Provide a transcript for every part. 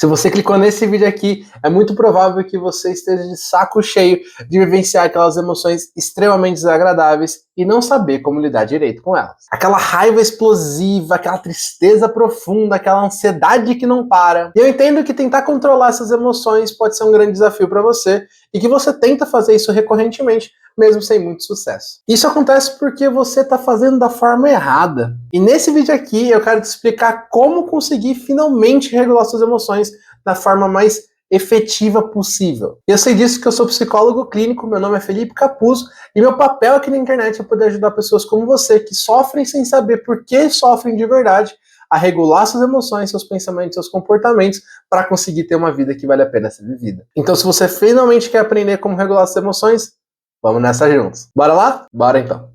Se você clicou nesse vídeo aqui, é muito provável que você esteja de saco cheio de vivenciar aquelas emoções extremamente desagradáveis e não saber como lidar direito com elas. Aquela raiva explosiva, aquela tristeza profunda, aquela ansiedade que não para. E eu entendo que tentar controlar essas emoções pode ser um grande desafio para você e que você tenta fazer isso recorrentemente, mesmo sem muito sucesso. Isso acontece porque você está fazendo da forma errada. E nesse vídeo aqui eu quero te explicar como conseguir finalmente regular suas emoções da forma mais efetiva possível. Eu sei disso que eu sou psicólogo clínico, meu nome é Felipe Capuzzo e meu papel aqui na internet é poder ajudar pessoas como você que sofrem sem saber por que sofrem de verdade a regular suas emoções, seus pensamentos, seus comportamentos para conseguir ter uma vida que vale a pena ser vivida. Então, se você finalmente quer aprender como regular suas emoções, vamos nessa juntos. Bora lá? Bora então.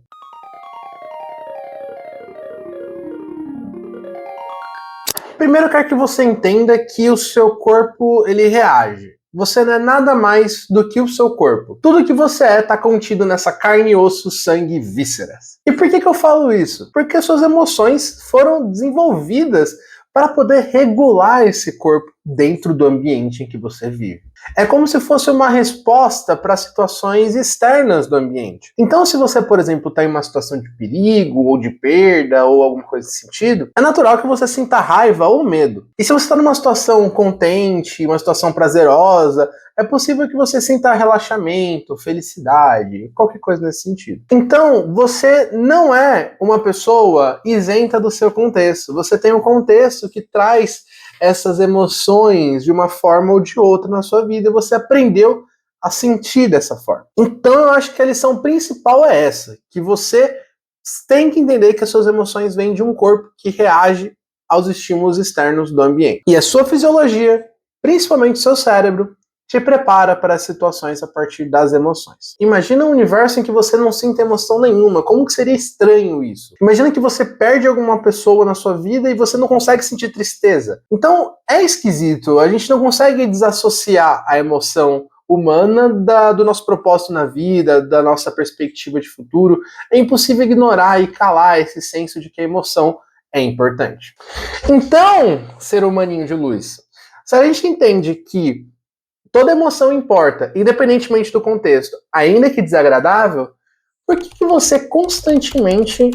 Primeiro eu quero que você entenda que o seu corpo, ele reage. Você não é nada mais do que o seu corpo. Tudo que você é está contido nessa carne, osso, sangue e vísceras. E por que eu falo isso? Porque suas emoções foram desenvolvidas para poder regular esse corpo dentro do ambiente em que você vive. É como se fosse uma resposta para situações externas do ambiente. Então, se você, por exemplo, está em uma situação de perigo, ou de perda, ou alguma coisa desse sentido, é natural que você sinta raiva ou medo. E se você está numa situação contente, uma situação prazerosa, é possível que você sinta relaxamento, felicidade, qualquer coisa nesse sentido. Então, você não é uma pessoa isenta do seu contexto. Você tem um contexto que traz essas emoções de uma forma ou de outra na sua vida e você aprendeu a sentir dessa forma. Então eu acho que a lição principal é essa, que você tem que entender que as suas emoções vêm de um corpo que reage aos estímulos externos do ambiente. E a sua fisiologia, principalmente o seu cérebro, te prepara para as situações a partir das emoções. Imagina um universo em que você não sinta emoção nenhuma. Como que seria estranho isso? Imagina que você perde alguma pessoa na sua vida e você não consegue sentir tristeza. Então, é esquisito. A gente não consegue desassociar a emoção humana do nosso propósito na vida, da nossa perspectiva de futuro. É impossível ignorar e calar esse senso de que a emoção é importante. Então, ser humaninho de luz, se a gente entende que toda emoção importa, independentemente do contexto, ainda que desagradável, por que você constantemente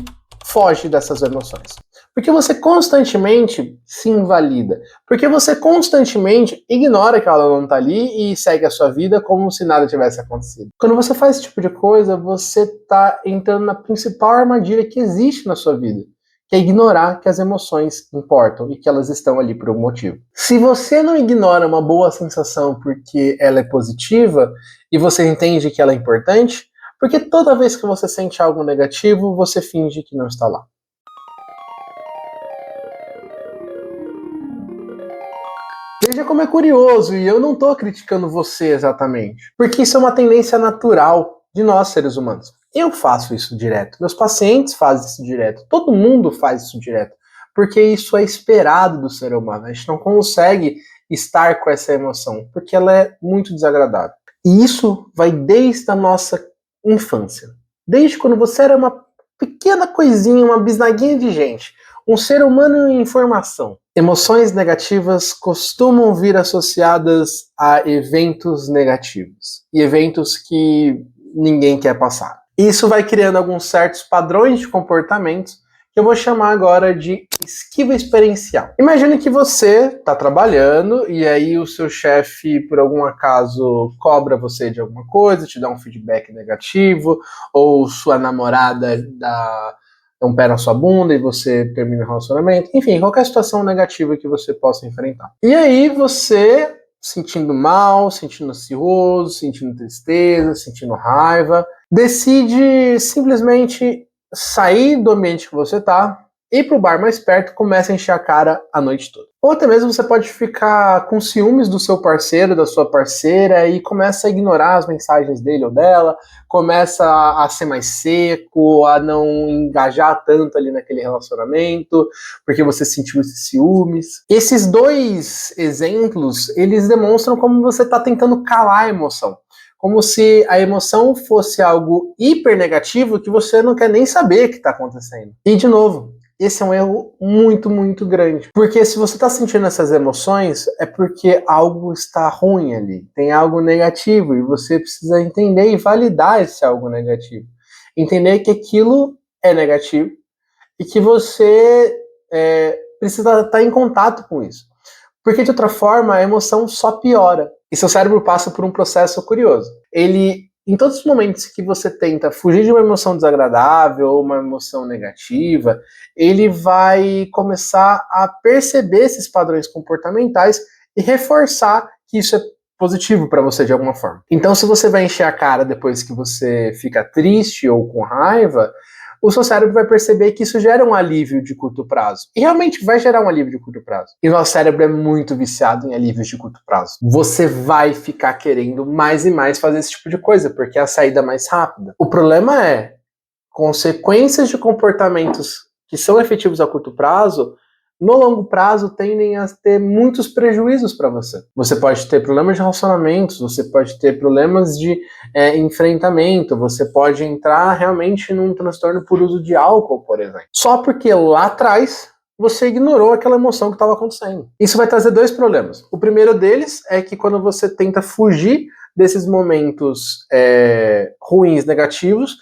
foge dessas emoções? Por que você constantemente se invalida? Por que você constantemente ignora que ela não está ali e segue a sua vida como se nada tivesse acontecido? Quando você faz esse tipo de coisa, você está entrando na principal armadilha que existe na sua vida, que é ignorar que as emoções importam e que elas estão ali por um motivo. Se você não ignora uma boa sensação porque ela é positiva e você entende que ela é importante, porque toda vez que você sente algo negativo, você finge que não está lá. Veja como é curioso, e eu não estou criticando você exatamente, porque isso é uma tendência natural de nós seres humanos. Eu faço isso direto, meus pacientes fazem isso direto, todo mundo faz isso direto, porque isso é esperado do ser humano. A gente não consegue estar com essa emoção, porque ela é muito desagradável. E isso vai desde a nossa infância. Desde quando você era uma pequena coisinha, uma bisnaguinha de gente, um ser humano em formação. Emoções negativas costumam vir associadas a eventos negativos e eventos que ninguém quer passar. Isso vai criando alguns certos padrões de comportamento que eu vou chamar agora de esquiva experiencial. Imagine que você está trabalhando e aí o seu chefe, por algum acaso, cobra você de alguma coisa, te dá um feedback negativo, ou sua namorada dá um pé na sua bunda e você termina o relacionamento. Enfim, qualquer situação negativa que você possa enfrentar. E aí você, sentindo mal, sentindo ansioso, sentindo tristeza, sentindo raiva, decide simplesmente sair do ambiente que você está, ir pro bar mais perto, começa a encher a cara a noite toda. Ou até mesmo você pode ficar com ciúmes do seu parceiro, da sua parceira, e começa a ignorar as mensagens dele ou dela, começa a ser mais seco, a não engajar tanto ali naquele relacionamento, porque você sentiu esses ciúmes. Esses dois exemplos, eles demonstram como você está tentando calar a emoção. Como se a emoção fosse algo hiper negativo que você não quer nem saber que está acontecendo. E, de novo, esse é um erro muito, muito grande. Porque se você está sentindo essas emoções, é porque algo está ruim ali, tem algo negativo, e você precisa entender e validar esse algo negativo. Entender que aquilo é negativo e que você precisa estar em contato com isso. Porque de outra forma, a emoção só piora. E seu cérebro passa por um processo curioso. Ele, em todos os momentos que você tenta fugir de uma emoção desagradável ou uma emoção negativa, ele vai começar a perceber esses padrões comportamentais e reforçar que isso é positivo para você de alguma forma. Então, se você vai encher a cara depois que você fica triste ou com raiva, o seu cérebro vai perceber que isso gera um alívio de curto prazo. E realmente vai gerar um alívio de curto prazo. E o nosso cérebro é muito viciado em alívios de curto prazo. Você vai ficar querendo mais e mais fazer esse tipo de coisa, porque é a saída mais rápida. O problema é, consequências de comportamentos que são efetivos a curto prazo, no longo prazo tendem a ter muitos prejuízos para você. Você pode ter problemas de relacionamentos, você pode ter problemas de enfrentamento, você pode entrar realmente num transtorno por uso de álcool, por exemplo. Só porque lá atrás você ignorou aquela emoção que estava acontecendo. Isso vai trazer dois problemas. O primeiro deles é que quando você tenta fugir desses momentos ruins, negativos,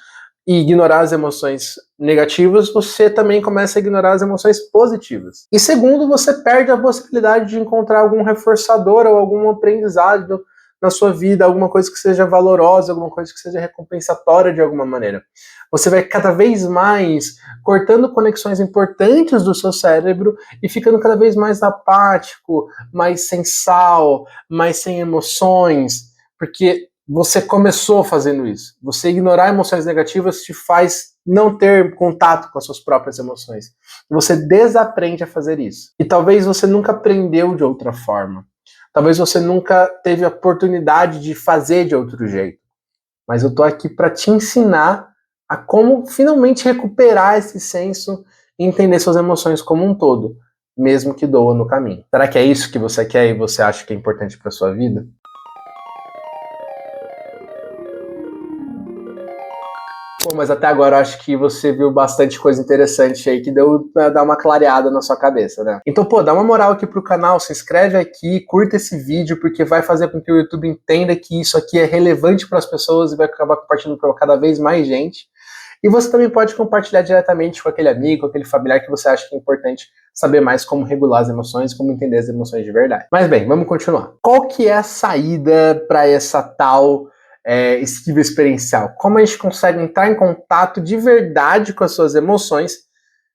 e ignorar as emoções negativas, você também começa a ignorar as emoções positivas. E segundo, você perde a possibilidade de encontrar algum reforçador ou algum aprendizado na sua vida, alguma coisa que seja valorosa, alguma coisa que seja recompensatória de alguma maneira. Você vai cada vez mais cortando conexões importantes do seu cérebro e ficando cada vez mais apático, mais sem sal, mais sem emoções, porque você começou fazendo isso. Você ignorar emoções negativas te faz não ter contato com as suas próprias emoções. Você desaprende a fazer isso. E talvez você nunca aprendeu de outra forma. Talvez você nunca teve a oportunidade de fazer de outro jeito. Mas eu tô aqui para te ensinar a como finalmente recuperar esse senso e entender suas emoções como um todo, mesmo que doa no caminho. Será que é isso que você quer e você acha que é importante para sua vida? Pô, mas até agora eu acho que você viu bastante coisa interessante aí que deu pra dar uma clareada na sua cabeça, né? Então, pô, dá uma moral aqui pro canal, se inscreve aqui, curta esse vídeo, porque vai fazer com que o YouTube entenda que isso aqui é relevante para as pessoas e vai acabar compartilhando para cada vez mais gente. E você também pode compartilhar diretamente com aquele amigo, com aquele familiar que você acha que é importante saber mais como regular as emoções, como entender as emoções de verdade. Mas bem, vamos continuar. Qual que é a saída para essa tal esquiva experiencial? Como a gente consegue entrar em contato de verdade com as suas emoções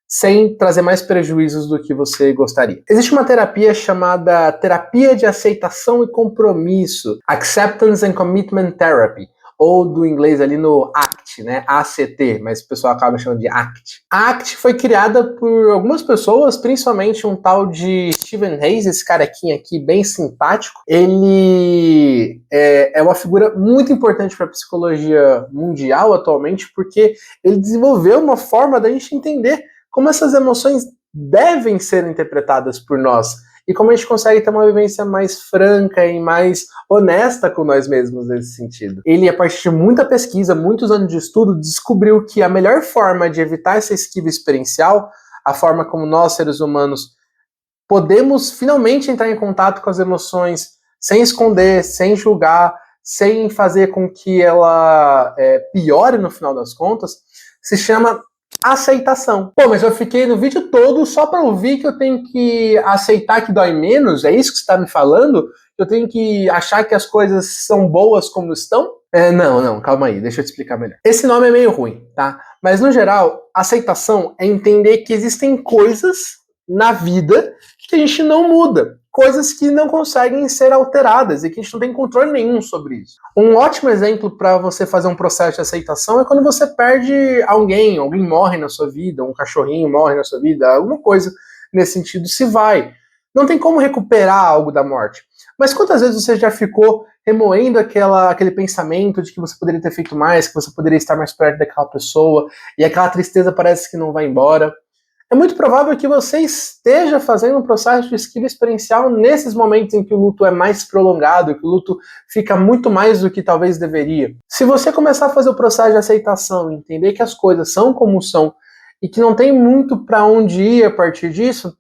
sem trazer mais prejuízos do que você gostaria? Existe uma terapia chamada terapia de aceitação e compromisso, Acceptance and Commitment Therapy, ou do inglês ali no ACT, né? ACT, mas o pessoal acaba chamando de ACT. A ACT foi criada por algumas pessoas, principalmente um tal de Stephen Hayes, esse carequinha aqui, bem simpático. Ele é uma figura muito importante para a psicologia mundial atualmente, porque ele desenvolveu uma forma da gente entender como essas emoções devem ser interpretadas por nós e como a gente consegue ter uma vivência mais franca e mais honesta com nós mesmos nesse sentido. Ele, a partir de muita pesquisa, muitos anos de estudo, descobriu que a melhor forma de evitar essa esquiva experiencial, a forma como nós, seres humanos, podemos finalmente entrar em contato com as emoções sem esconder, sem julgar, sem fazer com que ela piore no final das contas, se chama aceitação. Pô, mas eu fiquei no vídeo todo só para ouvir que eu tenho que aceitar que dói menos? É isso que você está me falando? Eu tenho que achar que as coisas são boas como estão? Não, calma aí, deixa eu te explicar melhor. Esse nome é meio ruim, tá? Mas no geral, aceitação é entender que existem coisas na vida que a gente não muda. Coisas que não conseguem ser alteradas e que a gente não tem controle nenhum sobre isso. Um ótimo exemplo para você fazer um processo de aceitação é quando você perde alguém morre na sua vida, um cachorrinho morre na sua vida, alguma coisa nesse sentido se vai. Não tem como recuperar algo da morte. Mas quantas vezes você já ficou remoendo aquele pensamento de que você poderia ter feito mais, que você poderia estar mais perto daquela pessoa, e aquela tristeza parece que não vai embora? É muito provável que você esteja fazendo um processo de esquiva experiencial nesses momentos em que o luto é mais prolongado, que o luto fica muito mais do que talvez deveria. Se você começar a fazer o processo de aceitação, entender que as coisas são como são, e que não tem muito para onde ir a partir disso,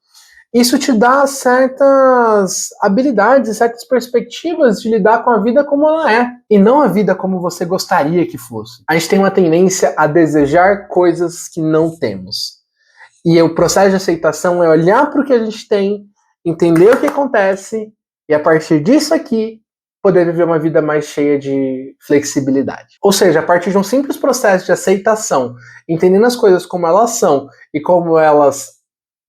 isso te dá certas habilidades, certas perspectivas de lidar com a vida como ela é, e não a vida como você gostaria que fosse. A gente tem uma tendência a desejar coisas que não temos. E o processo de aceitação é olhar para o que a gente tem, entender o que acontece, e a partir disso aqui, poder viver uma vida mais cheia de flexibilidade. Ou seja, a partir de um simples processo de aceitação, entendendo as coisas como elas são e como elas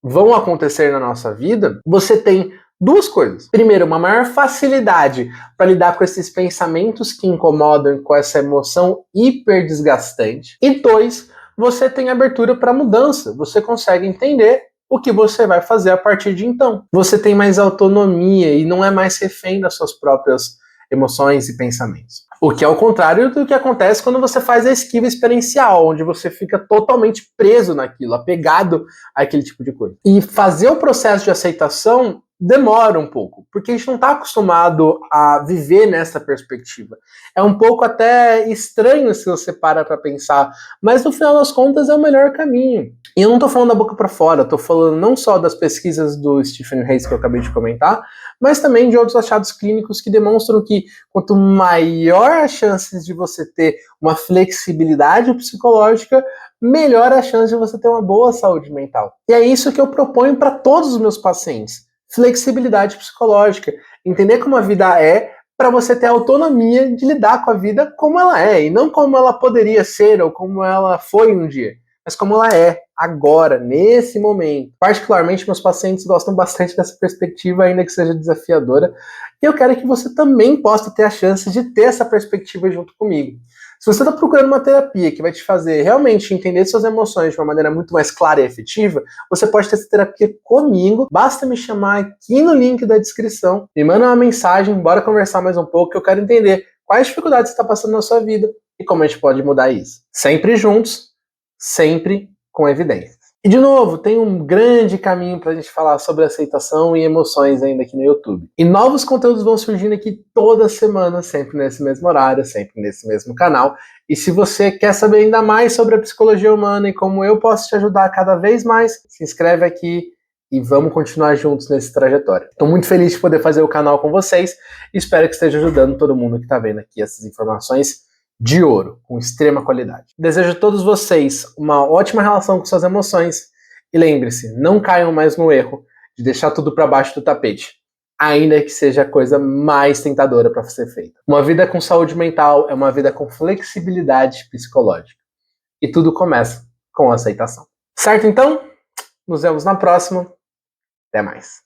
vão acontecer na nossa vida, você tem duas coisas. Primeiro, uma maior facilidade para lidar com esses pensamentos que incomodam, com essa emoção hiper desgastante. E dois, você tem abertura para mudança. Você consegue entender o que você vai fazer a partir de então. Você tem mais autonomia e não é mais refém das suas próprias emoções e pensamentos. O que é o contrário do que acontece quando você faz a esquiva experiencial, onde você fica totalmente preso naquilo, apegado àquele tipo de coisa. E fazer o processo de aceitação demora um pouco, porque a gente não está acostumado a viver nessa perspectiva. É um pouco até estranho se você para pensar, mas no final das contas é o melhor caminho. E eu não estou falando da boca para fora, estou falando não só das pesquisas do Stephen Hayes que eu acabei de comentar, mas também de outros achados clínicos que demonstram que quanto maior as chances de você ter uma flexibilidade psicológica, melhor a chance de você ter uma boa saúde mental. E é isso que eu proponho para todos os meus pacientes. Flexibilidade psicológica. Entender como a vida é para você ter autonomia de lidar com a vida como ela é, e não como ela poderia ser ou como ela foi um dia, mas como ela é agora, nesse momento. Particularmente, meus pacientes gostam bastante dessa perspectiva, ainda que seja desafiadora, e eu quero que você também possa ter a chance de ter essa perspectiva junto comigo. Se você está procurando uma terapia que vai te fazer realmente entender suas emoções de uma maneira muito mais clara e efetiva, você pode ter essa terapia comigo. Basta me chamar aqui no link da descrição, me manda uma mensagem, bora conversar mais um pouco, que eu quero entender quais dificuldades você está passando na sua vida e como a gente pode mudar isso. Sempre juntos, sempre com evidências. E de novo, tem um grande caminho para a gente falar sobre aceitação e emoções ainda aqui no YouTube. E novos conteúdos vão surgindo aqui toda semana, sempre nesse mesmo horário, sempre nesse mesmo canal. E se você quer saber ainda mais sobre a psicologia humana e como eu posso te ajudar cada vez mais, se inscreve aqui e vamos continuar juntos nessa trajetória. Estou muito feliz de poder fazer o canal com vocês e espero que esteja ajudando todo mundo que está vendo aqui essas informações de ouro, com extrema qualidade. Desejo a todos vocês uma ótima relação com suas emoções e lembre-se, não caiam mais no erro de deixar tudo para baixo do tapete, ainda que seja a coisa mais tentadora para ser feita. Uma vida com saúde mental é uma vida com flexibilidade psicológica. E tudo começa com aceitação. Certo então? Nos vemos na próxima. Até mais.